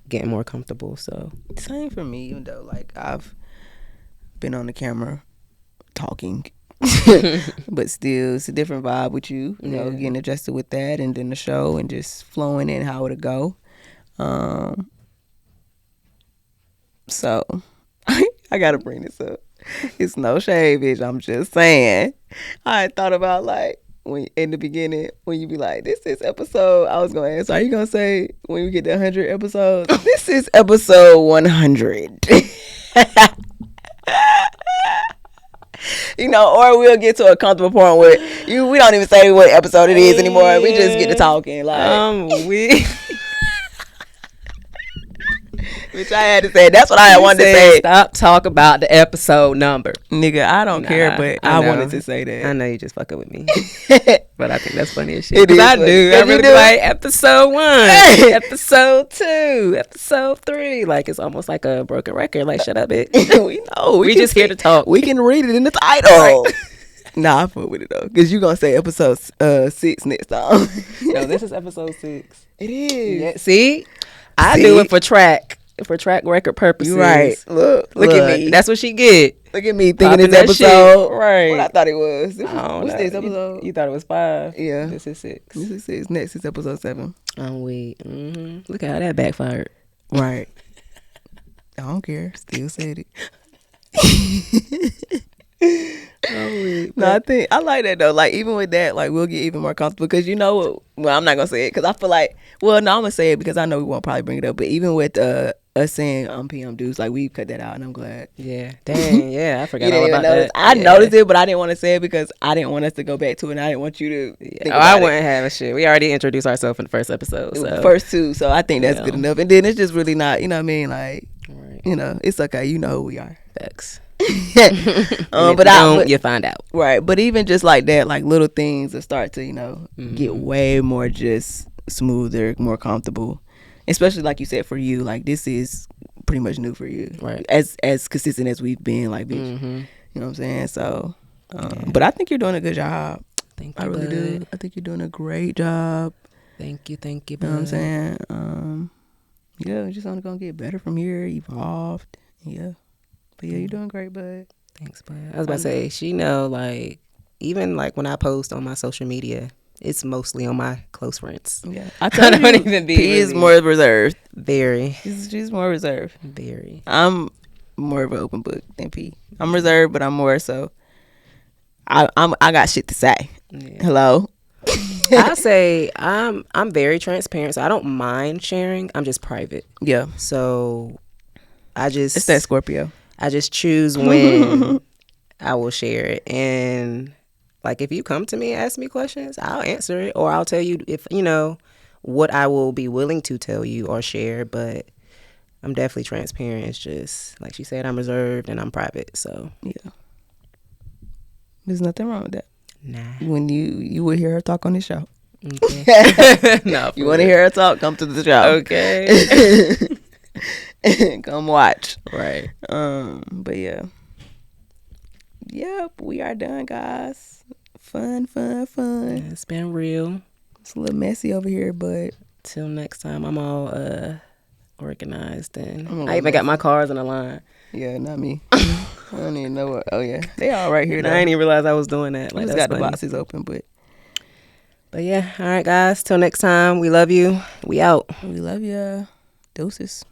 getting more comfortable. So same for me, even though like I've been on the camera talking but still it's a different vibe with you know, getting adjusted with that, and then the show and just flowing in how it'll go. So I gotta bring this up. It's no shade, bitch, I'm just saying. I thought about like when in the beginning when you be like, this is episode, I was gonna ask, are you gonna say when we get to 100 episodes, this is episode 100? Or we'll get to a comfortable point where we don't even say what episode it is anymore. We just get to talking like which I had to say. That's what I wanted to say. Stop talk about the episode number. Nigga, I don't care, but I wanted to say that. I know you just fucking with me. But I think that's funny as shit. It is. I do. I really do. Like episode 1, episode 2, episode 3. Like it's almost like a broken record. Like shut up, bitch. We know. We just here to talk. We can read it in the title. Right. Nah, I fuck with it though, cause you gonna say episode 6 next time. No, this is episode 6. It is. Yeah, see, I do it for track record purposes. You right. Look at me. That's what she get. Look at me thinking Popping this that shit. episode. Right. What I thought it was. I don't What's know. this episode? You thought it was 5. Yeah. This is 6. This is 6. Next is episode 7. I'm weak. Look at how that backfired. Right. I don't care. Still said it. No, I think I like that though. Like even with that, like we'll get even more comfortable because you know what? Well, I'm not gonna say it because I feel like, well, no, I'm gonna say it because I know we won't probably bring it up. But even with us saying PM dudes, like we cut that out, and I'm glad. Yeah, dang, yeah, I forgot You all didn't about even notice. that. I Yeah. noticed it, but I didn't want to say it because I didn't want us to go back to it, and I didn't want you to. Think Oh, about I it. wouldn't have a shit. We already introduced ourselves in the first episode. It was So. the first 2, so I think that's Yeah. good enough. And then it's just really not, you know what I mean? Like, Right. you know, it's okay. You know who we are. Facts. But you find out. right, but even just like that, like little things that start to, you know, get way more just smoother, more comfortable. Especially like you said for you, like this is pretty much new for you, Right. As consistent as we've been, like, bitch, you know what I'm saying? So, but I think you're doing a good job. Thank you, I really do. I think you're doing a great job. Thank you. You know what I'm saying? Yeah, it's just only gonna get better from here, evolved. Yeah. But yeah, you're doing great, bud. Thanks, bud. I was about to say, she know, like, even like when I post on my social media, it's mostly on my close friends. Yeah, I told don't you, even be P is really- more reserved. Very, She's more reserved. very. I'm more of an open book than P. I'm reserved, but I'm more so. I got shit to say. Yeah. Hello. I say I'm very transparent, so I don't mind sharing. I'm just private. Yeah, So I just it's that Scorpio. I just choose when I will share it. And like if you come to me and ask me questions, I'll answer it, or I'll tell you if you know what I will be willing to tell you or share. But I'm definitely transparent. It's just like she said, I'm reserved and I'm private. So Yeah, there's nothing wrong with that. nah. When you will hear her talk on this show. Okay. No, You want to hear her talk? Come to the show. Okay. Come watch. Right. But yeah. Yep, we are done, guys. Fun. It's been real. It's a little messy over here, but Till next time, I'm all organized and I'm a I even little got my cars in a line. yeah, not me. I don't even know what. Oh yeah, they all right here. And Though. I didn't even realize I was doing that. I Like just that's got the funny. boxes open, but But yeah, all right, guys. Till next time, we love you. We out. we love ya. Deuces.